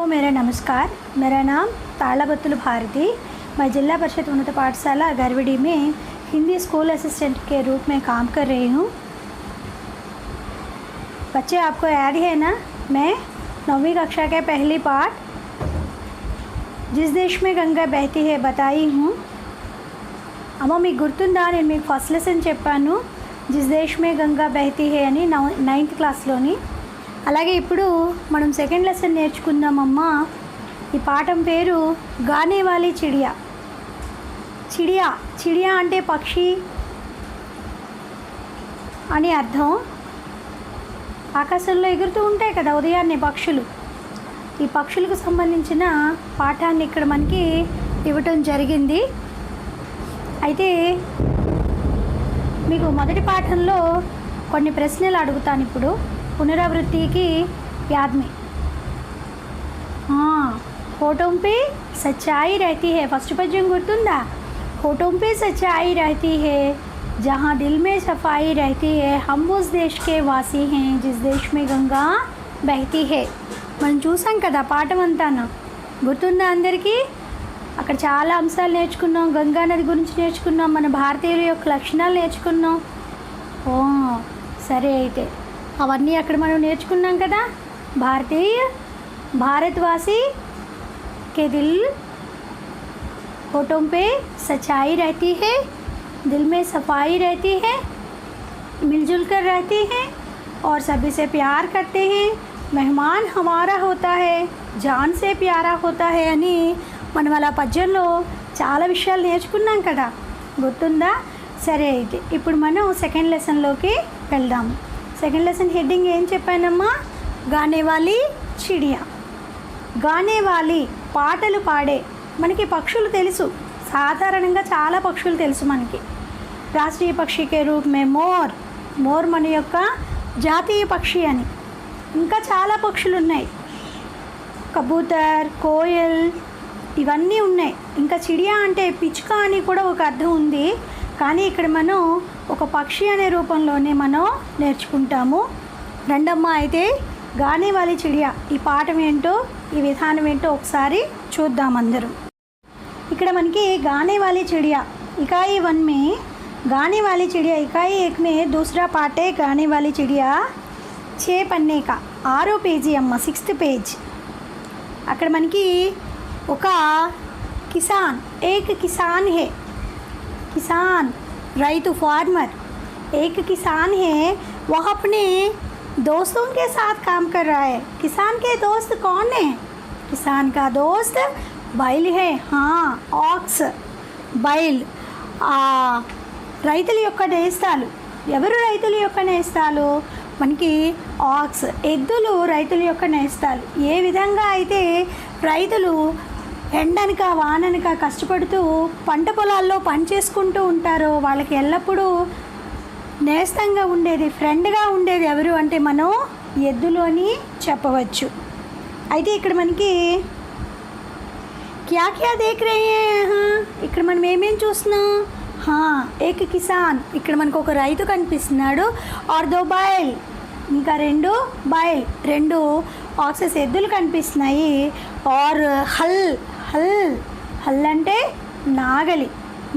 सबको मेरा नमस्कार। मेरा नाम तालाबत्तुल भारती। मैं जिला परिषद उन्नत पाठशाला गरवडी में हिंदी स्कूल असिस्टेंट के रूप में काम कर रही हूँ। बच्चे, आपको याद है ना, मैं 9वीं कक्षा के पहली पाठ जिस देश में गंगा बहती है बताई हूँ। అమ్మ మీకు గుర్తుందా, నేను మీకు ఫస్ట్ లెసన్ చెప్పాను జిస్ దేశ్ మే గంగా బహతీ హే అని 9th క్లాస్లోని. అలాగే ఇప్పుడు మనం సెకండ్ లెసన్ నేర్చుకుందామమ్మా. ఈ పాఠం పేరు గానే వాలీ చిడియా. చిడియా చిడియా అంటే పక్షి అని అర్థం. ఆకాశంలో ఎగురుతూ ఉంటాయి కదా ఉదయాన్నే పక్షులు. ఈ పక్షులకు సంబంధించిన పాఠాన్ని ఇక్కడ మనకి ఇవ్వటం జరిగింది. అయితే మీకు మొదటి పాఠంలో కొన్ని ప్రశ్నలు అడుగుతాను ఇప్పుడు, పునరావృత్తికి యాద్ में। होठों पे सच्चाई रहती है। फर्स्ट पद्యం గుర్తుందా? होठों पे सच्चाई रहती है, जहाँ दिल में सफाई रहती है, हम उस देश के वासी हैं जिस देश में गंगा बहती है। మనం చూసాం కదా పాఠం అంతాను, గుర్తుందా అందరికీ? అక్కడ చాలా అంశాలు నేర్చుకున్నాం. గంగా నది గురించి నేర్చుకున్నాం, మన భారతీయుల యొక్క లక్షణాలు నేర్చుకున్నాం. సరే, అయితే అవన్నీ అక్కడ మనం నేర్చుకున్నాం కదా. भारतवासी के दिल होठों पे सच्चाई रहती है, दिल में सफाई रहती है, मिलजुल कर रहते हैं और सभी से प्यार करते हैं, मेहमान हमारा होता है, जान से प्यारा होता है అని మనం అలా పద్యంలో చాలా విషయాలు నేర్చుకున్నాం కదా, గుర్తుందా? సరే, అయితే ఇప్పుడు మనం సెకండ్ లెసన్లోకి వెళ్దాం. సెకండ్ లెసన్ హెడ్డింగ్ ఏం చెప్పానమ్మా? గానేవాలి చిడియా. గానేవాలి పాటలు పాడే. మనకి పక్షులు తెలుసు, సాధారణంగా చాలా పక్షులు తెలుసు మనకి. రాష్ట్రీయ పక్షి కే రూప్ మే మోర్. మోర్ మన యొక్క జాతీయ పక్షి అని. ఇంకా చాలా పక్షులు ఉన్నాయి, కబూతర్, కోయల్, ఇవన్నీ ఉన్నాయి. ఇంకా చిడియా అంటే పిచ్చుక అని కూడా ఒక అర్థం ఉంది. కానీ ఇక్కడ మనం ఒక పక్షి అనే రూపంలోనే మనం నేర్చుకుంటాము. రెండమ్మ, అయితే గానేవాలి చిడియా ఈ పాఠం ఏంటో, ఈ విధానం ఏంటో ఒకసారి చూద్దాం అందరం. ఇక్కడ మనకి గానేవాలి చిడియా इकाई 1 में गाने वाली चिड़िया, इकाई 1 में दूसरा पार्ट है गाने वाली चिड़िया 6 पन्ने का 6 పేజీ అమ్మ, 6th పేజ్. అక్కడ మనకి ఒక किसान, एक किसान है, किसान రైతు फार्मर, एक किसान है, वह अपने दोस्तों के साथ काम कर रहा है. किसान के दोस्त कौन है? किसान का दोस्त बैल है. ऑक्स, बैल. రైతుల యొక్క నేస్తాలు ఎవరు? రైతుల యొక్క నేస్తాలు మనకి ఆక్స్, ఎద్దులు రైతుల యొక్క నేస్తాలు. ఏ విధంగా అయితే రైతులు ఎండనక వాననక కష్టపడుతూ పంట పొలాల్లో పని చేసుకుంటూ ఉంటారో, వాళ్ళకి ఎల్లప్పుడూ నేస్తంగా ఉండేది, ఫ్రెండ్గా ఉండేది ఎవరు అంటే మనం ఎద్దులు అని చెప్పవచ్చు. అయితే ఇక్కడ మనకి క్యా క్యా దేఖ్ రహే హై, ఇక్కడ మనం ఏమేం చూస్తున్నాం? ఏక్ కిసాన్, ఇక్కడ మనకు ఒక రైతు కనిపిస్తున్నాడు. ఆర్ దో బైల్, ఇంకా 2 బైల్, 2 ఆక్సెస్ ఎద్దులు కనిపిస్తున్నాయి. ఆర్ హల్, హల్ హల్ అంటే నాగలి.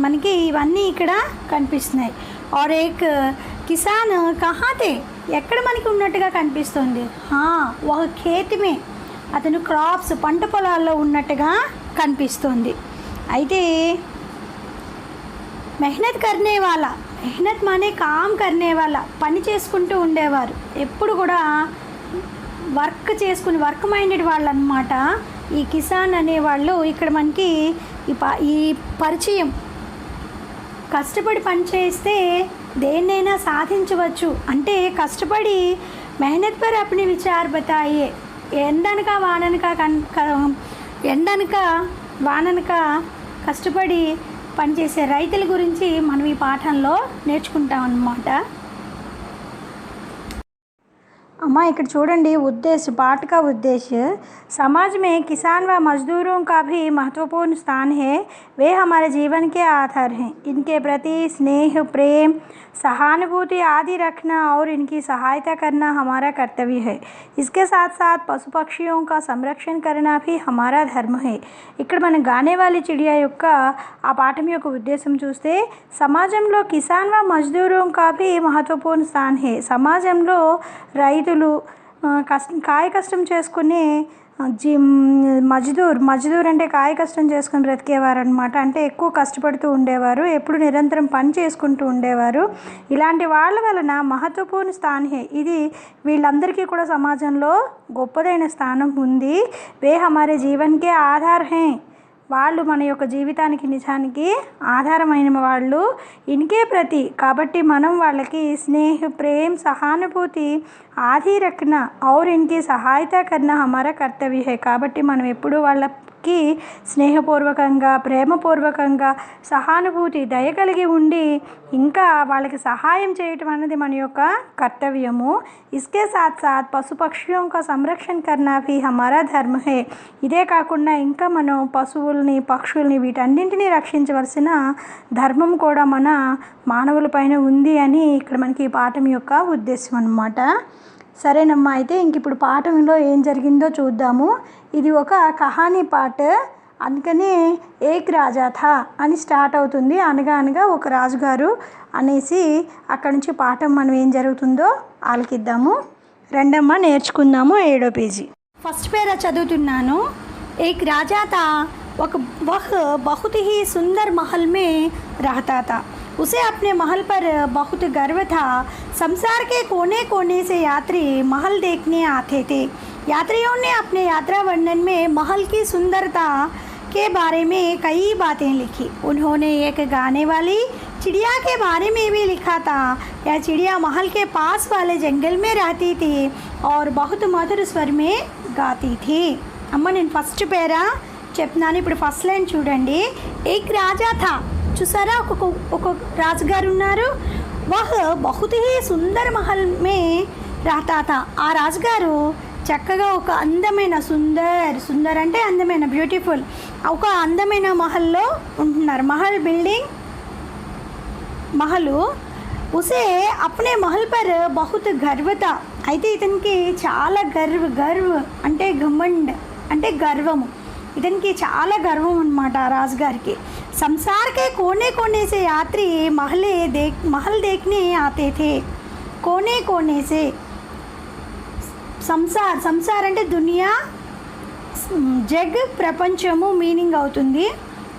మనకి ఇవన్నీ ఇక్కడ కనిపిస్తున్నాయి. और एक किसान कहाँ थे, ఎక్కడ మనకి ఉన్నట్టుగా కనిపిస్తుంది? ఒక ఖేత్ మే, అతను క్రాప్స్ పంట పొలాల్లో ఉన్నట్టుగా కనిపిస్తుంది. అయితే మెహనత్ కర్నే వాళ్ళ, మెహనత్ మానే కామ్ కర్నే వాళ్ళ, పని చేసుకుంటూ ఉండేవారు. ఎప్పుడు కూడా వర్క్ చేసుకుని, వర్క్ మైండెడ్ వాళ్ళు అన్నమాట ఈ కిసాన్ అనేవాళ్ళు. ఇక్కడ మనకి ఈ పరిచయం, కష్టపడి పని చేస్తే దేన్నైనా సాధించవచ్చు అంటే కష్టపడి మెహనత్ పర్ అప్ని విచార్ బతాయే. ఎండనక వాననక కష్టపడి పనిచేసే రైతుల గురించి మనం ఈ పాఠంలో నేర్చుకుంటాం అన్నమాట. अम्मा ఇక్కడ చూడండి, उद्देश्य, पाठ का उद्देश्य, समाज में किसान व मजदूरों का भी महत्वपूर्ण स्थान है. वे हमारे जीवन के आधार हैं. इनके प्रति स्नेह, प्रेम, सहानुभूति आदि रखना और इनकी सहायता करना हमारा कर्तव्य है। इसके साथ साथ पशु पक्षियों का संरक्षण करना भी हमारा धर्म है। ఇక్కడ మన గానేవాలి చిడియా యొక్క ఆ పాఠం యొక్క ఉద్దేశం చూస్తే సమాజంలో కిసాన్ వ మజ్దూరోं का भी महत्वपूर्ण स्थान है। సమాజంలో రైతులు కాయ కష్టం చేసుకునే మజ్దూర్ అంటే కాయ కష్టం చేసుకుని బ్రతికేవారు అనమాట. అంటే ఎక్కువ కష్టపడుతూ ఉండేవారు, ఎప్పుడు నిరంతరం పని చేసుకుంటూ ఉండేవారు. ఇలాంటి వాళ్ళ వలన మహత్వపూర్ణ స్థానం హే. ఇది వీళ్ళందరికీ కూడా సమాజంలో గొప్పదైన స్థానం ఉంది. వే హమారే జీవన్కే ఆధార్ హే. వాళ్ళు మన యొక్క జీవితానికి నిజానికి ఆధారమైన వాళ్ళు. ఇన్కే ప్రతి కాబట్టి మనం వాళ్ళకి స్నేహ ప్రేమ సహానుభూతి ఆది రఖనా और इनकी सहायता करना हमारा कर्तव्य है. కాబట్టి మనం ఎప్పుడు వాళ్ళకి స్నేహపూర్వకంగా ప్రేమపూర్వకంగా సహానుభూతి దయ కలిగి ఉండి ఇంకా వాళ్ళకి సహాయం చేయటం అనేది మన యొక్క కర్తవ్యము. इसके साथ साथ పశు పక్షిयों का संरक्षण करना भी हमारा धर्म है. ఇదే కాకుండా ఇంకా మనం పశువుల్ని పక్షుల్ని వీటన్నింటినీ రక్షించవలసిన ధర్మం కూడా మన మానవులపైన ఉంది అని ఇక్కడ మనకి ఈ పాఠం యొక్క ఉద్దేశం అన్నమాట. సరేనమ్మా, అయితే ఇంక ఇప్పుడు పాఠంలో ఏం జరిగిందో చూద్దాము. ఇది ఒక కహానీ పాట, అందుకనే ఏక్ రాజా థా అని స్టార్ట్ అవుతుంది. అనగా అనగా ఒక రాజుగారు అనేసి అక్కడి నుంచి పాఠం మనం ఏం జరుగుతుందో ఆలకిద్దాము. రెండమ్మ నేర్చుకుందాము. 7వ పేజీ ఫస్ట్ పేరా చదువుతున్నాను. ఏక్ రాజా థా वह बहुत ही सुंदर महल में रहता था. उसे अपने महल पर बहुत गर्व था. संसार के कोने कोने से यात्री महल देखने आते थे. यात्रियों ने अपने यात्रा वर्णन में महल की सुंदरता के बारे में कई बातें लिखी. उन्होंने एक गाने वाली चिड़िया के बारे में भी लिखा था. यह चिड़िया महल के पास वाले जंगल में रहती थी और बहुत मधुर स्वर में गाती थी. अम्मा నేను ఫస్ట్ పేరా చెప్తున్నాను. ఇప్పుడు ఫస్ట్ లైన్ చూడండి. ఏక్ రాజా థా, చూసారా, ఒక రాజుగారు ఉన్నారు. వహ్ బహుత్ హీ సుందర్ మహల్ మే రహతా థా. ఆ రాజుగారు చక్కగా ఒక అందమైన సుందర్ అంటే అందమైన బ్యూటిఫుల్ ఒక అందమైన మహల్లో ఉంటున్నారు. మహల్ బిల్డింగ్ మహలు. ఉసే అప్నే మహల్ పర్ బహుత్ గర్వత. అయితే ఇతనికి చాలా గర్వ్ అంటే ఘమండ్ అంటే గర్వము. ఇతనికి చాలా గర్వం అన్నమాట ఆ రాజుగారికి. సంసార్ కే కోనే కోనే సే యాత్రి महल देखने आते थे. కోనే కోనే సే సంసార్ అంటే దునియా, జగ్ ప్రపంచము మీనింగ్ అవుతుంది.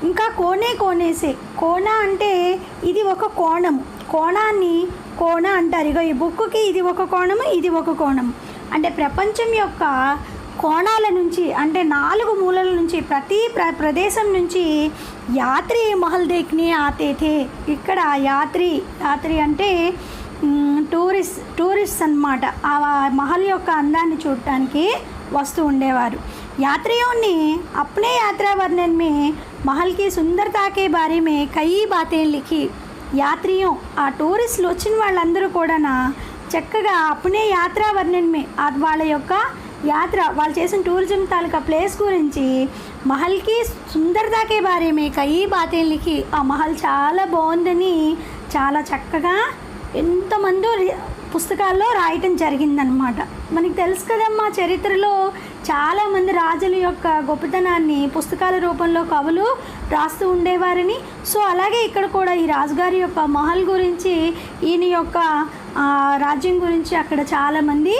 ఇంకా కోనే కోనేసే, కోణ అంటే ఇది ఒక కోణము, కోణాన్ని కోణ అంటారు. ఇగో ఈ బుక్కి ఇది ఒక కోణము, ఇది ఒక కోణం. అంటే ప్రపంచం యొక్క కోణాల నుంచి అంటే 4 మూలల నుంచి ప్రతి ప్రదేశం నుంచి యాత్రి మహల్ దేఖ్నే ఆతే థే. ఇక్కడ యాత్రి అంటే టూరిస్ట్ అన్నమాట. ఆ మహల్ యొక్క అందాన్ని చూడటానికి వస్తూ ఉండేవారు. यात्रियों ने अपने यात्रा वर्णन में महल की सुंदरता के बारे में कई बातें लिखी. యాత్రియం ఆ టూరిస్టులు వచ్చిన వాళ్ళందరూ కూడా చక్కగా అప్నే యాత్రా వర్ణన్ మే వాళ్ళ యొక్క యాత్ర వాళ్ళు చేసిన టూరిజం తాలూకా ప్లేస్ గురించి మహల్కి సుందరతాకే బారే మే కయి బాతే లిఖి. ఆ మహల్ చాలా బాగుందని చాలా చక్కగా ఎంతమందో పుస్తకాల్లో రాయటం జరిగిందనమాట. మనకి తెలుసు కదమ్మా, చరిత్రలో చాలామంది రాజుల యొక్క గొప్పతనాన్ని పుస్తకాల రూపంలో కవులు రాస్తూ ఉండేవారని. సో అలాగే ఇక్కడ కూడా ఈ రాజుగారి యొక్క మహల్ గురించి, ఈయన యొక్క రాజ్యం గురించి అక్కడ చాలామంది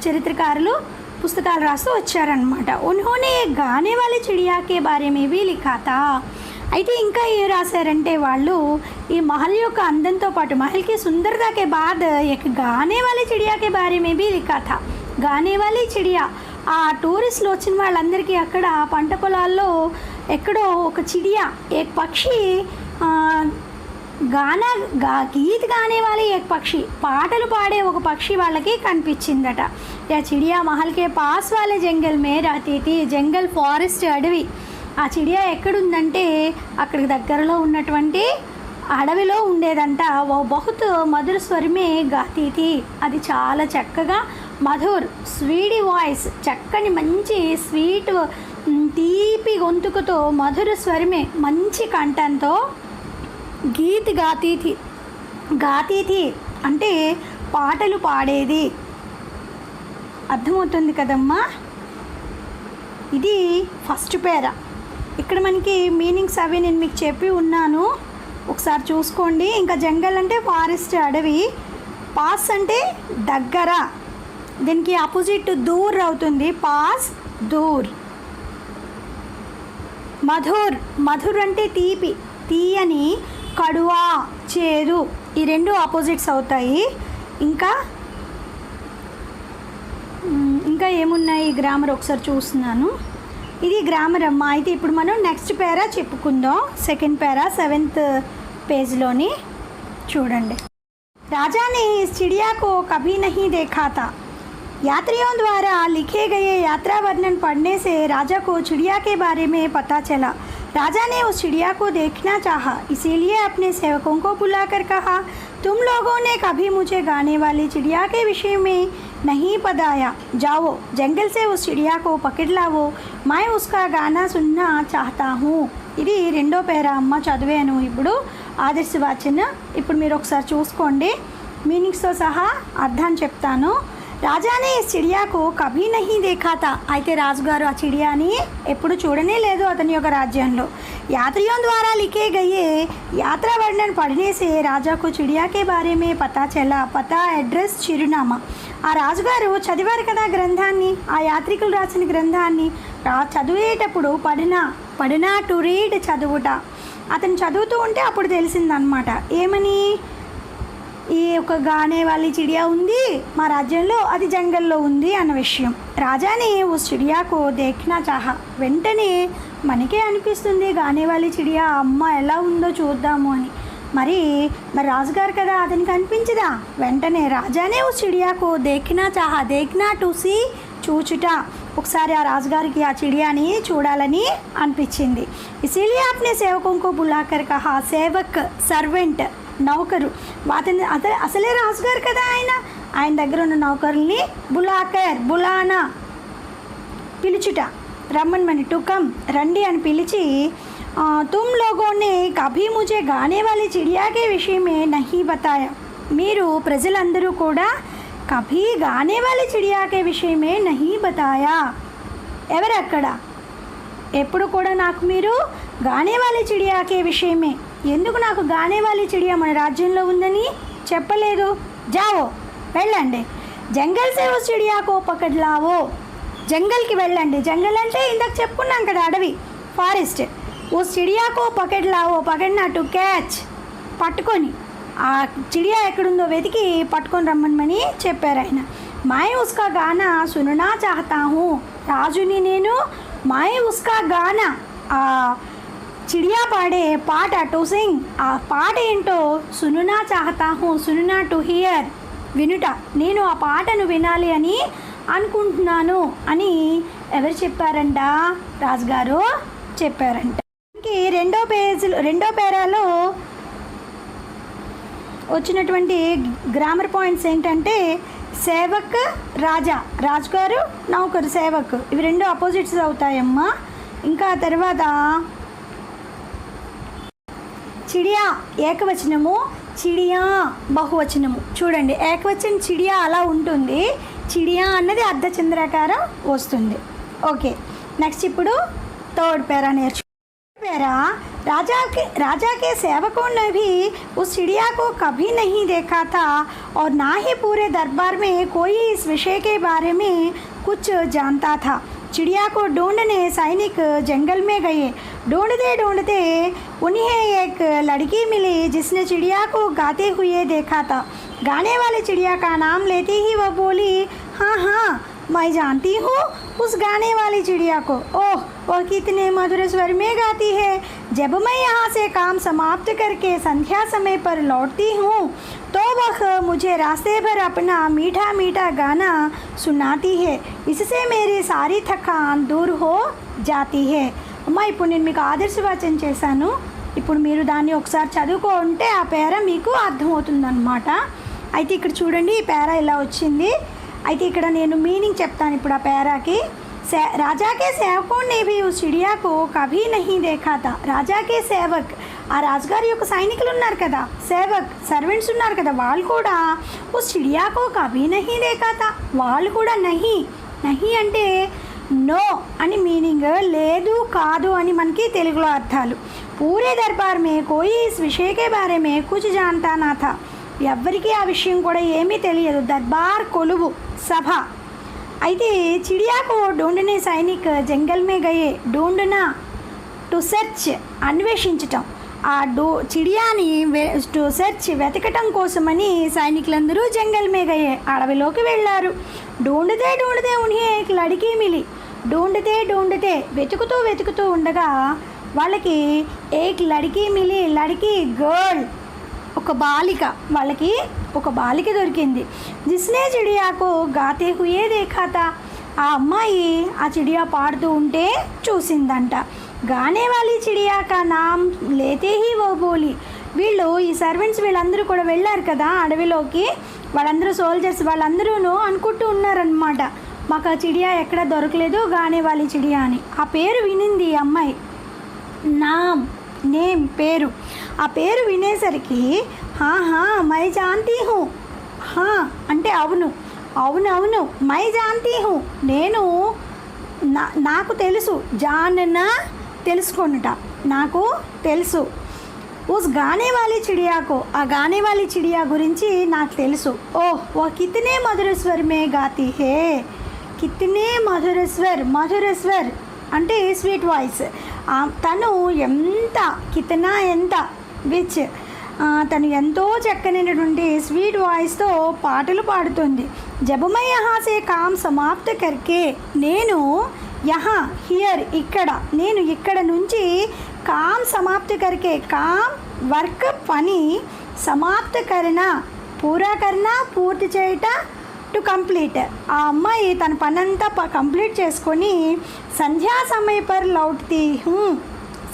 చరిత్రకారులు పుస్తకాలు రాస్తూ వచ్చారనమాట. ఉన్హోనే గానే వాలీ చిడియా కే బారే మే భీ లిఖా థా. అయితే ఇంకా ఏం రాశారంటే వాళ్ళు ఈ మహల్ యొక్క అందంతో పాటు మహల్కి సుందరతాకే బాద్ ఎక్ గానే వాలీ చిడియా కే బారే మే భీ లిఖా థా. గానే వాలీ చిడియా, ఆ టూరిస్టులు వచ్చిన వాళ్ళందరికీ అక్కడ పంట పొలాల్లో ఎక్కడో ఒక చిడియా ఏక్ పక్షి గీత్ గానే వాలీ ఏక్ పక్షి, పాటలు పాడే ఒక పక్షి వాళ్ళకి కనిపించిందట. యా చిడియా మహల్కే పాస్ వాలే జంగల్ మే రహతీ థీ. జంగల్ ఫారెస్ట్ అడవి. ఆ చిడియా ఎక్కడుందంటే అక్కడికి దగ్గరలో ఉన్నటువంటి అడవిలో ఉండేదంట. ఓ బహుత్ మధుర స్వరమే గాతీ థీ. అది చాలా చక్కగా మధుర్ స్వీడి వాయిస్, చక్కని మంచి స్వీట్ తీపి గొంతుకుతో మధుర స్వరమే మంచి కంఠంతో గీత్ గాతీ థీ గాతీ థీ అంటే పాటలు పాడేది. అర్థమవుతుంది కదమ్మా. ఇది ఫస్ట్ పేరా. ఇక్కడ మనకి మీనింగ్స్ అవి నేను మీకు చెప్పి ఉన్నాను, ఒకసారి చూసుకోండి. ఇంకా జంగల్ అంటే ఫారెస్ట్, అడవి. పాస్ అంటే దగ్గర, దీనికి ఆపోజిట్ దూర్ అవుతుంది. పాస్ దూర్. మధుర్, మధుర్ అంటే తీపి, తీయని. కడువా చేదు, ఈ రెండు ఆపోజిట్స్ అవుతాయి. ఇంకా ఏమున్నాయి గ్రామర్ ఒకసారి చూస్తున్నాను. ఇది గ్రామర్ అమ్మ. అయితే ఇప్పుడు మనం నెక్స్ట్ పేరా చెప్పుకుందాం. సెకండ్ పేరా 7th పేజ్లోని చూడండి. राजा ने इस चिड़िया को कभी नहीं देखा था. यात्रियों द्वारा लिखे गए यात्रा वर्णन पढ़ने से राजा को चिड़िया के बारे में पता चला. राजा ने उस चिड़िया को देखना चाहा, इसीलिए अपने सेवकों को बुलाकर कहा, तुम लोगों ने कभी मुझे गाने वाली चिड़िया के विषय में नहीं बताया. जाओ जंगल से उस चिड़िया को पकड़ लाओ, मैं उसका गाना सुनना चाहता हूँ. ఇది రెండో పేరా అమ్మ, చదివాను. ఇప్పుడు ఆదర్శవాచన. ఇప్పుడు మీరు ఒకసారి చూసుకోండి, మీనింగ్స్తో సహా అర్థాన్ని చెప్తాను. రాజానే ఈ చిడియాకు కభీ నహీ దేఖా తా. అయితే రాజుగారు ఆ చిడియాని ఎప్పుడు చూడనే లేదు అతని యొక్క రాజ్యంలో. यात्रियों द्वारा लिखे गए यात्रा वर्णन पढ़ने से राजा को चिड़िया के बारे में पता चला. పతా అడ్రస్, చిరునామా. ఆ రాజుగారు చదివారు కదా గ్రంథాన్ని, ఆ యాత్రికులు రాసిన గ్రంథాన్ని. చదివేటప్పుడు పడినా టు రీడ్, చదువుట. అతను చదువుతూ ఉంటే అప్పుడు తెలిసిందనమాట. ఏమని? ఈ ఒక గానే వాళ్ళ చిడియా ఉంది మా రాజ్యంలో, అది జంగల్లో ఉంది అన్న విషయం. రాజాని ఉస్ చిడియాకు దేఖ్నా చాహా. వెంటనే మనకే అనిపిస్తుంది గానే వాళ్ళ చిడియా అమ్మ ఎలా ఉందో చూద్దాము అని. మరి రాజుగారు కదా, అతనికి అనిపించదా? వెంటనే రాజానే ఉస్ చిడియాకు దేఖ్నా చాహా. దేఖ్నా టు సీ, చూచుట. ఒకసారి ఆ రాజుగారికి ఆ చిడియాని చూడాలని అనిపించింది. ఇసిలియే అప్నే సేవకంకు బులాకర్ కహా. సేవక్, సర్వెంట్, నౌకరు. అసలే రాజుగారు కదా ఆయన దగ్గర ఉన్న నౌకరుల్ని బులాకర్, బులానా, పిలుచుట, రమ్మన్మని. టుకమ్, రండి అని పిలిచి, తుమ్ లోగోనే కభీ ముझे గానే వాली చిడియా కే విషయమే నహీ బతాయా. మీరు ప్రజలందరూ కూడా కభీ గానే వాली చిడియా కే విషయమే నహీ బతాయా. ఎవరక్కడ? ఎప్పుడు కూడా నాకు మీరు గానే వాली చిడియా కే విషయమే, ఎందుకు నాకు గానే వాली చిడియా మన రాజ్యంలో ఉందని చెప్పలేదు. జావో, వెళ్ళండి. జంగల్ సే ఉస్ చిడియా కో పకడ్ లావో. జంగల్కి వెళ్ళండి. జంగల్ అంటే ఇందాక చెప్పుకున్నాం కదా, అడవి, ఫారెస్ట్. ఉస్ చిడియా కో పకడ్ లావో. పకడ్నా టు క్యాచ్, పట్టుకొని. ఆ చిడియా ఎక్కడుందో వెతికి పట్టుకొని రమ్మని చెప్పారు ఆయన. మై ఉస్కా గానా సుననా చాహతా హూ. రాజుని నేను మై ఉస్కా గానా, ఆ చిడియా పాడే పాట, టు సింగ్, ఆ పాట ఏంటో సునునా చాహతా హూ. సునునా టు హియర్, వినుట. నేను ఆ పాటను వినాలి అని అనుకుంటున్నాను అని ఎవరు చెప్పారంట? రాజుగారు చెప్పారంట. రెండో పేరాలో వచ్చినటువంటి గ్రామర్ పాయింట్స్ ఏంటంటే సేవక్, రాజా, రాజుగారు, నౌకరు, సేవక్. ఇవి రెండు అపోజిట్స్ అవుతాయమ్మా. ఇంకా తర్వాత చిడియా ఏకవచనము, చిడియా బహువచనము. చూడండి, ఏకవచనం చిడియా అలా ఉంటుంది, చిడియా అన్నది అర్ధచంద్రాకారం వస్తుంది. ఓకే, నెక్స్ట్ ఇప్పుడు థర్డ్ పేరా నేర్చు. పేరా राजा के सेवकों ने भी उस चिड़िया को कभी नहीं देखा था और ना ही पूरे दरबार में कोई इस विषय के बारे में कुछ जानता था. चिड़िया को ढूंढने सैनिक जंगल में गए. ढूंढते उन्हें एक लड़की मिली जिसने चिड़िया को गाते हुए देखा था. गाने वाली चिड़िया का नाम लेते ही वह बोली, हाँ मैं जानती हूँ उस गाने वाली चिड़िया को. ओह, वह कितने मधुर स्वर में गाती है. जब मैं यहाँ से काम समाप्त करके संध्या समय पर लौटती हूँ तो वह मुझे रास्ते भर अपना मीठा मीठा गाना सुनाती है. इससे मेरी सारी थकान दूर हो जाती है. అమ్మా, ఇప్పుడు నేను మీకు ఆదర్శవాచన చేశాను. ఇప్పుడు మీరు దాన్ని ఒకసారి చదువుకుంటే ఆ పేర మీకు అర్థమవుతుందన్నమాట. అయితే ఇక్కడ చూడండి, ఈ పేర ఇలా వచ్చింది. అయితే ఇక్కడ నేను మీనింగ్ చెప్తాను ఇప్పుడు ఆ పేరాకి. राजा के सेवकों ने भी उस चिड़िया को कभी नहीं देखा था. राजा के सेवक ఆ రాజుగారి యొక్క సైనికులు ఉన్నారు కదా, సర్వెంట్స్ ఉన్నారు కదా, వాళ్ళు కూడా ఓ చిడియాకో కభీ నహీ దేఖా థా. వాళ్ళు కూడా నహీ నహీ అంటే నో అని మీనింగ్, లేదు కాదు అని మనకి తెలుగులో అర్థాలు. పూరే దర్బార్ మే కోయి ఇస్ విషయ కే బారే మే కుచ్ జాన్తా నా థా. ఎవ్వరికీ ఆ విషయం కూడా ఏమీ తెలియదు. దర్బార్ కొలువు సభ. అయితే చిడియాకు ఢూంఢనే సైనిక్ జంగల్ మే గయే. ఢూంఢనా to search అన్వేషించటం. ఆ చిడియాని టు సెర్చ్ వెతకటం కోసమని సైనికులందరూ జంగల్ మే గయే అడవిలోకి వెళ్ళారు. ఢూంఢతే ఢూంఢతే ఉన్హే ఏక్ లడికీ మిలి. ఢూంఢతే వెతుకుతూ వెతుకుతూ ఉండగా వాళ్ళకి ఏక్ లడికీ మిలి. లడికీ గర్ల్, ఒక బాలిక, వాళ్ళకి ఒక బాలిక దొరికింది. జిస్నే చిడియాకు గాతే హుయే దేఖా థా. ఆ అమ్మాయి ఆ చిడియా పాడుతూ ఉంటే చూసిందంట. గానే వాలి చిడియా కా నామ్ లేతే హీ ఓ బోలి. వీళ్ళు ఈ సర్వెంట్స్ వీళ్ళందరూ కూడా వెళ్ళారు కదా అడవిలోకి, వాళ్ళందరూ సోల్జర్స్ వాళ్ళందరూ అనుకుంటూ ఉన్నారనమాట, మాకు ఆ చిడియా ఎక్కడ దొరకలేదు, గానే వాలి చిడియా అని. ఆ పేరు వినింది ఈ అమ్మాయి, నామ్ నేమ్ పేరు. ఆ పేరు వినేసరికి హా మై జాంతీ హూ. హా అంటే అవును, అవును మై జాంతీ హూ నేను నాకు తెలుసు. జానన తెలుసుకొనుట, నాకు తెలుసు. ఉస్ గానే వాలి చిడియాకో, ఆ గానే వాలి చిడియా గురించి నాకు తెలుసు. ఓహ్ వా కితనే మధురేశ్వర్ మే గాతి హే. కితనే మధురేశ్వర్ అంటే స్వీట్ వాయిస్. తను ఎంత కితనా ఎంత విచ్ తను ఎంతో చక్కనైనటువంటి స్వీట్ వాయిస్తో పాటలు పాడుతుంది. జబమై యహాసే కామ్ సమాప్త కర్కే. నేను యహా హియర్ ఇక్కడ, నేను ఇక్కడ నుంచి కామ్ సమాప్త కర్కే. కామ్ వర్క్ పని, సమాప్త కరణ పూరా కరణ పూర్తి చేయట, టు కంప్లీట్. ఆ అమ్మాయి తన పనంతా కంప్లీట్ చేసుకొని సంధ్యా సమయ పర్ లౌట్తీ హూ.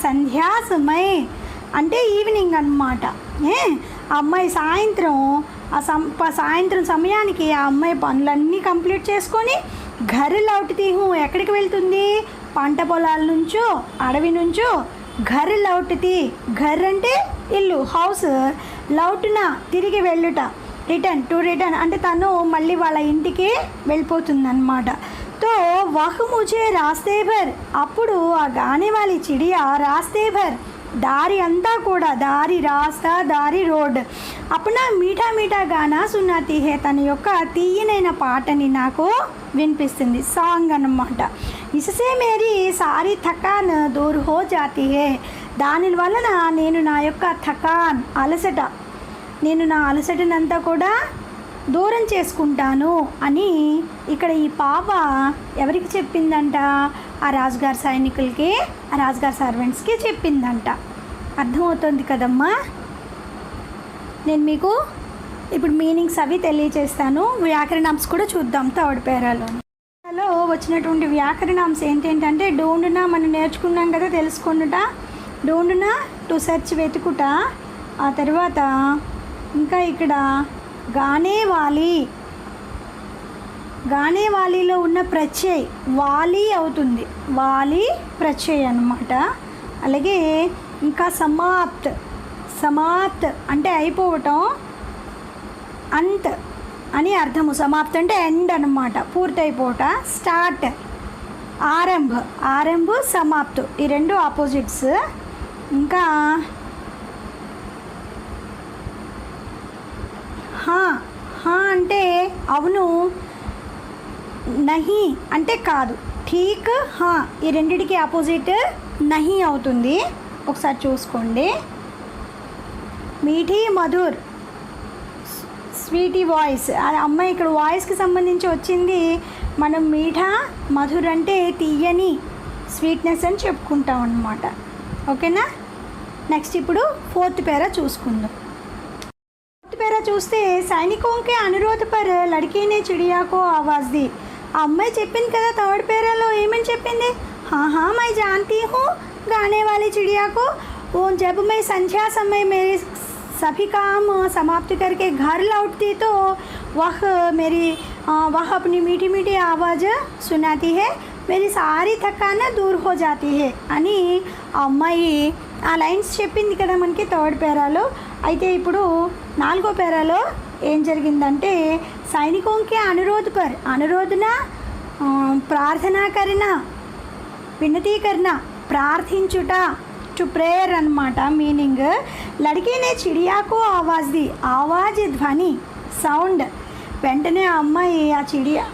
సంధ్యా సమయ అంటే ఈవినింగ్ అన్నమాట. ఆ అమ్మాయి సాయంత్రం సాయంత్రం సమయానికి ఆ అమ్మాయి పనులన్నీ కంప్లీట్ చేసుకొని ఘర్ లౌట్తీ హూ. ఎక్కడికి వెళ్తుంది? పంట పొలాల నుంచో అడవి నుంచో ఘర్ లౌట్తీ. ఘర్ అంటే ఇల్లు, హౌస్. లౌట్న తిరిగి వెళ్ళుట, రిటర్న్ అంటే తను మళ్ళీ వాళ్ళ ఇంటికి వెళ్ళిపోతుంది అన్నమాట. తో వహ్ ముझे రాస్తే భర్. అప్పుడు ఆ గానే వాలి చిడియా రాస్తే భర్ దారి అంతా కూడా, దారి రాస్తా దారి రోడ్, అప్పుడు మీఠా మీఠా గానా సునాతీ హే. తన యొక్క తీయనైన పాటని నాకు వినిపిస్తుంది, సాంగ్ అన్నమాట. ఇససే మేరీ సారీ థకాన్ దూర్ హో జాతీ హే. దాని వలన నేను నా యొక్క థకాన్ అలసట, నేను నా అలసటనంతా కూడా దూరం చేసుకుంటాను అని ఇక్కడ ఈ పాప ఎవరికి చెప్పిందంట? ఆ రాజుగారి సైనికులకి, ఆ రాజుగారి సర్వెంట్స్కి చెప్పిందంట. అర్థమవుతుంది కదమ్మా. నేను మీకు ఇప్పుడు మీనింగ్స్ అవి తెలియజేస్తాను. వ్యాకరణాంశ కూడా చూద్దాం థర్డ్ పేరాలో వచ్చినటువంటి వ్యాకరణాంశ ఏంటంటే డోండునా మనం నేర్చుకున్నాం కదా, తెలుసుకొనుట. డోండునా టు సెర్చ్ వెతుకుట. ఆ తర్వాత ఇంకా ఇక్కడ గానే వాలీలో ఉన్న ప్రత్యయ్ వాలి అవుతుంది, వాలి ప్రత్యయ్ అన్నమాట. అలాగే ఇంకా సమాప్త్ అంటే అయిపోవటం, అంత్ అని అర్థము. సమాప్త్ అంటే ఎండ్ అన్నమాట, పూర్తయిపోవట. స్టార్ట్ ఆరంభ్ సమాప్త్, ఈ రెండు ఆపోజిట్స్. ఇంకా హా అంటే అవును, నహి అంటే కాదు. ఠీక్ హా ఈ రెండిటికి ఆపోజిట్ నహి అవుతుంది. ఒకసారి చూసుకోండి. మీఠీ మధుర్ స్వీటీ వాయిస్. ఆ అమ్మాయి ఇక్కడ వాయిస్కి సంబంధించి వచ్చింది. మనం మీఠా మధుర్ అంటే తీయని, స్వీట్నెస్ అని చెప్పుకుంటాం అన్నమాట. ఓకేనా. నెక్స్ట్ ఇప్పుడు ఫోర్త్ పేరా చూసుకుందాం. ఫోర్త్ పేరా చూస్తే సైనికోంకే అనురోధ పర్ లడ్కీనే చిడియాకో ఆవాజ్ ది. ఆ అమ్మాయి చెప్పింది కదా థర్డ్ పేరాలో, ఏమని చెప్పింది? हाँ मैं जानती हूँ गाने वाली चिड़िया को। वो जब मैं संध्या समय मेरे सभी काम समाप्त करके घर लौटती तो वह अपनी मीठी मीठी आवाज़ सुनाती है, मेरी सारी थकान दूर हो जाती है అని ఆ అమ్మాయి ఆ లైన్స్ చెప్పింది కదా మనకి థర్డ్ పేరాలో. అయితే ఇప్పుడు 4వ పేరాలో ఏం జరిగిందంటే సైనికోं के अनुरोध पर అనురోధన ప్రార్థన కరిన వినతి కరిన ప్రార్థించుట టు ప్రేయర్ అన్నమాట. మీనింగ్ లड़की ने चिड़िया को आवाज़ दी, आवाज़ ध्वनि సౌండ్. వెంటనే ఆ అమ్మాయి ఆ చిడియా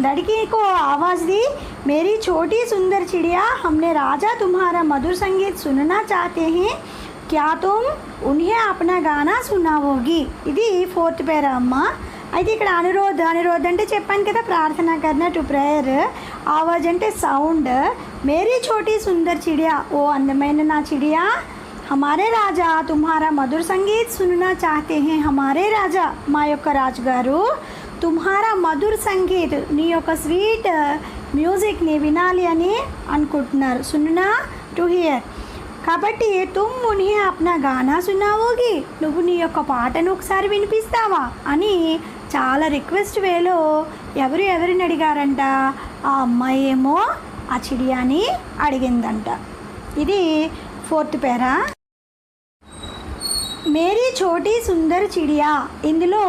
लड़की को आवाज़ दी, मेरी छोटी सुंदर चिड़िया, हमने राजा तुम्हारा मधुर संगीत सुनना चाहते हैं, क्या तुम उन्हें अपना गाना सुनाओगी. ఇది 4th పేరా అమ్మ. అయితే ఇక్కడ అనురోధ్ అంటే చెప్పాను కదా ప్రార్థన కర్న టు ప్రేయర్, ఆవాజ్ అంటే సౌండ్, మేరీ చోటీ సుందర్ చిడియా, ఓ అందమైన నా చిడియా, हमारे రాజా तुम्हारा మధుర సంగీత్ సుననా చాహతే హే, हमारे రాజా మా యొక్క రాజుగారు తుమ్హారా మధుర్ సంగీత్ నీ యొక్క స్వీట్ మ్యూజిక్ని వినాలి అని అనుకుంటున్నారు. సున్నా టు హియర్. కాబట్టి తుమ్ ఉన్హే అప్నా గానా సునావోగి, నువ్వు నీ యొక్క పాటను ఒకసారి వినిపిస్తావా అని చాలా రిక్వెస్ట్ వేలో ఎవరిని అడిగారంట, ఆ అమ్మాయి ఏమో ఆ చిడియాని అడిగిందంట. ఇది 4th పేరా. మేరీ చోటీ సుందర్ చిడియా, ఇందులో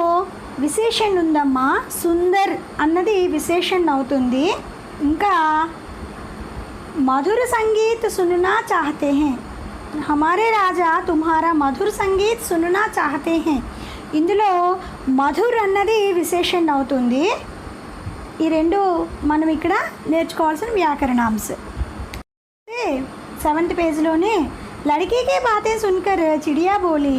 విశేషణ ఉందమ్మా. సుందర్ అన్నది విశేషణ అవుతుంది. ఇంకా మధుర సంగీత్ సుననా చాహతే హే, హమారే రాజా తుమ్హారా మధుర సంగీత్ సుననా చాహతే హే, ఇందులో మధుర్ అన్నది విశేషణ అవుతుంది. ఈ రెండు మనం ఇక్కడ నేర్చుకోవాల్సిన వ్యాకరణాంశ. 7th పేజ్లోనే लड़की की बातें सुनकर चिड़िया बोली,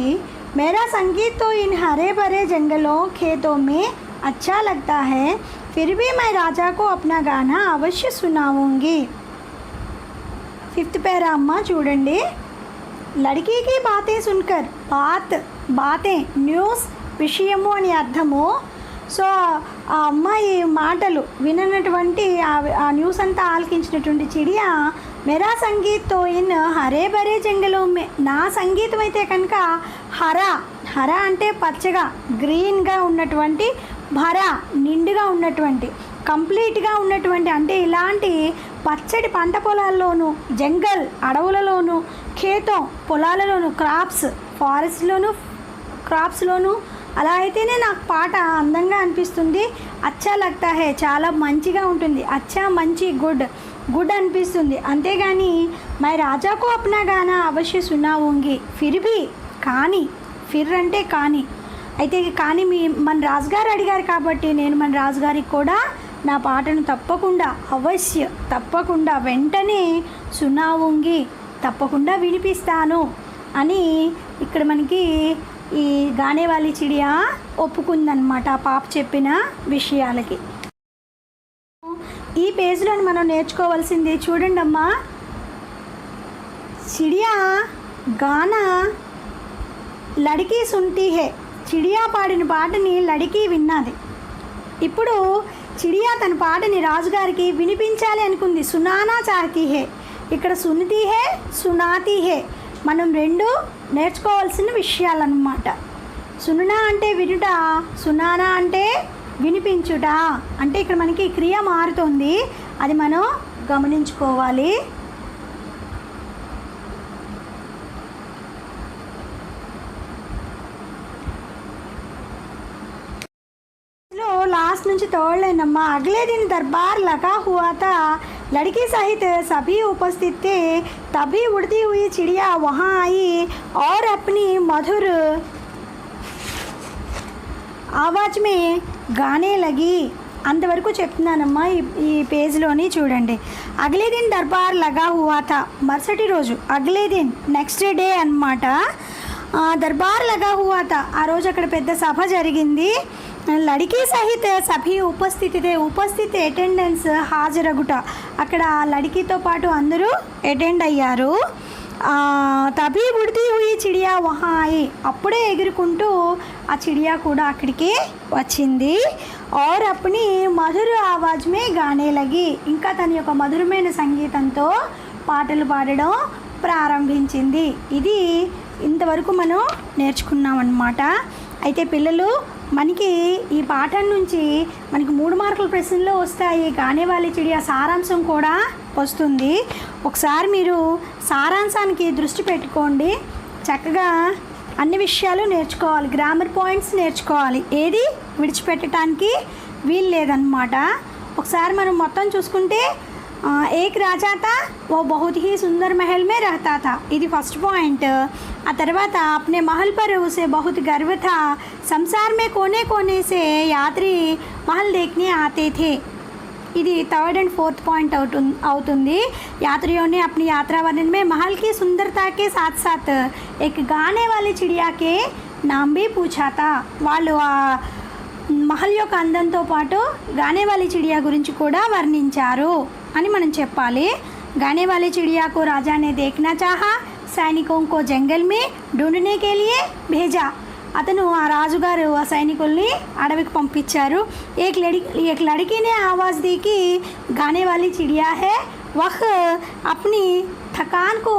मेरा संगीत तो इन हरे भरे जंगलों खेतों में अच्छा लगता है, फिर भी मैं राजा को अपना गाना अवश्य सुनाऊंगी. 5th పేరా అమ్మ చూడండి. लड़की की बातें सुनकर, బాతే న్యూస్ విషయము అని అర్థము. సో ఆ అమ్మాయి మాటలు విననటువంటి ఆ న్యూస్ అంతా ఆలకించినటువంటి చిడియా, मेरा संगीत तो इन हरे भरे जंगलों में, నా సంగీతం అయితే కనుక హరా అంటే పచ్చగా గ్రీన్గా ఉన్నటువంటి, భరా నిండుగా ఉన్నటువంటి, కంప్లీట్గా ఉన్నటువంటి, అంటే ఇలాంటి పచ్చడి పంట పొలాల్లోనూ, జంగల్ అడవులలోనూ, ఖేతం పొలాలలోనూ, క్రాప్స్ ఫారెస్ట్లోనూ, క్రాప్స్లోనూ అలా అయితేనే నాకు పాట అందంగా అనిపిస్తుంది. అచ్చా లగ్తా హే చాలా మంచిగా ఉంటుంది, అచ్చా మంచి గుడ్ అనిపిస్తుంది. అంతేగాని మై రాజాకు అప్నా గానా అవశ్య సునావుంగి, ఫిర్ భీ కానీ, ఫిర్ అంటే కానీ, అయితే కానీ మన రాజుగారు అడిగారు కాబట్టి నేను మన రాజుగారికి కూడా నా పాటను తప్పకుండా వెంటనే సునావుంగి తప్పకుండా వినిపిస్తాను అని ఇక్కడ మనకి ఈ గానేవాలి చిడియా ఒప్పుకుందనమాట ఆ పాప చెప్పిన విషయాలకి. ఈ పేజ్లో మనం నేర్చుకోవాల్సింది చూడండి అమ్మా. చిడియా గానా లడికి సుంటీ హే, చిడియా పాడిన పాటని లడికి విన్నది. ఇప్పుడు చిడియా తన పాటని రాజుగారికి వినిపించాలి అనుకుంది. సునానా చాహతీ హే, ఇక్కడ సునితీ హే సునాతీ హే మనం రెండు నేర్చుకోవాల్సిన విషయాలన్నమాట. సుననా అంటే వినుట, సునానా అంటే వినిపించుట. అంటే ఇక్కడ మనకి క్రియ మారుతుంది, అది మనం గమనించుకోవాలి. लास्ट నుంచి थर्ड लाइन अम्मा, अगले दिन दरबार लगा हुआ था, लड़की सहित सभी उपस्थित थे, तभी उड़ती हुई चिड़िया वहाँ आई और अपनी मधुर आवाज़ में गाने लगी. అంతవరకు చెప్తున్నానమ్మా. ఈ పేజ్లోని చూడండి. అగలే దిన్ దర్బార్ లగా హువా థా, మరుసటి రోజు, అగలే దిన్ నెక్స్ట్ డే అన్నమాట. దర్బార్ లగా హువా థా, ఆ రోజు అక్కడ పెద్ద సభ జరిగింది. లడికీ సహిత్ సభీ ఉపస్థితి అటెండెన్స్ హాజరగుట, అక్కడ లడికీతో పాటు అందరూ అటెండ్ అయ్యారు. తభీ ఉడితీ హుయి చిడియా వహా ఆయి, అప్పుడే ఎగురుకుంటూ ఆ చిడియా కూడా అక్కడికి వచ్చింది. और अपनी మధుర ఆవాజ్ మే గానే లగి, ఇంకా తన యొక్క మధురమైన సంగీతంతో పాటలు పాడడం ప్రారంభించింది. ఇది ఇంతవరకు మనం నేర్చుకున్నాం అన్నమాట. అయితే పిల్లలు మనకి ఈ పాఠం నుంచి మనకి 3 మార్కుల ప్రశ్నలు వస్తాయి. గానేవాలి చిడియా సారాంశం కూడా వస్తుంది. ఒకసారి మీరు సారాంశానికి దృష్టి పెట్టుకోండి. చక్కగా అన్ని విషయాలు నేర్చుకోవాలి, గ్రామర్ పాయింట్స్ నేర్చుకోవాలి, ఏది విడిచిపెట్టడానికి వీలు లేదన్నమాట. ఒకసారి మనం మొత్తం చూసుకుంటే एक राजा था वो बहुत ही सुंदर महल में रहता था, ఇది ఫస్ట్ పాయింట్. ఆ తర్వాత अपने महल पर उसे बहुत गर्व था, संसार में कोने कोने से यात्री महल देखने आते थे, ఇది థర్డ్ అండ్ ఫోర్త్ పాయింట్ అవుతుంది. यात्रियों ने अपनी यात्रा वर्णन में महल की सुंदरता के साथ साथ एक गाने वाली चिड़िया के नाम भी पूछा था. వాళ్ళు महल యొక్క అందంతో పాటు గానే వాली चिड़िया గురించి కూడా వర్ణించారు అని మనం చెప్పాలి. गाने वाली चिड़िया को राजा ने देखना चाहा, सैनिकों को जंगल में ढूंढने के लिए भेजा. అతను ఆ రాజుగారు ఆ సైనికుల్ని అడవికి పంపించారు. एक लड़की ने आवाज़ दी कि गाने वाली चिड़िया है, वह अपनी थकान को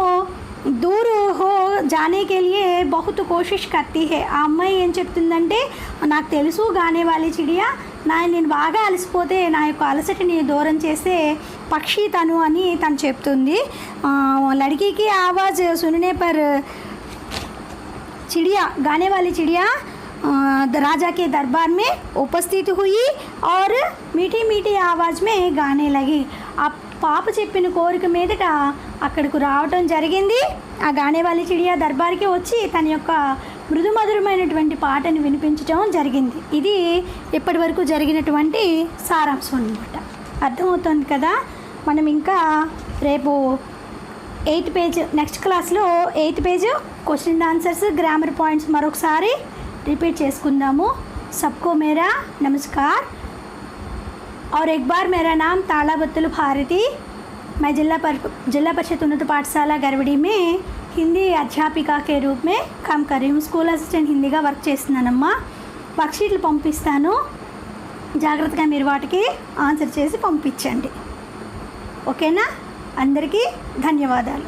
दूर हो जाने के लिए बहुत कोशिश करती है. ఆ అమ్మాయి ఏం చెప్తుందంటే, నాకు తెలుసు గానే వాली चिड़िया నేను బాగా అలసిపోతే నా యొక్క అలసటిని దూరం చేసే పక్షి తను అని తను చెప్తుంది. లड़की आवाज़ सुनने पर चिड़िया गाने वाली चिड़िया राजा के दरबार में उपस्थित हुई और मीठी मीठी आवाज़ में गाने लगी. ఆ పాప చెప్పిన కోరిక మీదట అక్కడికి రావటం జరిగింది. ఆ గానే వాली चिड़िया దర్బార్కి వచ్చి తన యొక్క మృదుమధురమైనటువంటి పాటను వినిపించడం జరిగింది. ఇది ఇప్పటి వరకు జరిగినటువంటి సారాంశం అన్నమాట. అర్థమవుతుంది కదా. మనం ఇంకా రేపు 8th పేజ్ నెక్స్ట్ క్లాస్లో 8th page question and answers grammar points మరొకసారి రిపీట్ చేసుకుందాము. सबको मेरा नमस्कार और एक बार मेरा नाम तालाबत्तुल भारती, मैं जिला परिषद उन्नत पाठशाला गरवड़ी में हिंदी अध्यापिका के रूप में काम कर रही हूँ. स्कूल असिस्टेंट हिंदीగా వర్క్ చేస్తున్నానమ్మా. వర్క్షీట్లు పంపిస్తాను, జాగ్రత్తగా మీరు వాటికి ఆన్సర్ చేసి పంపించండి. ఓకేనా? అందరికీ ధన్యవాదాలు.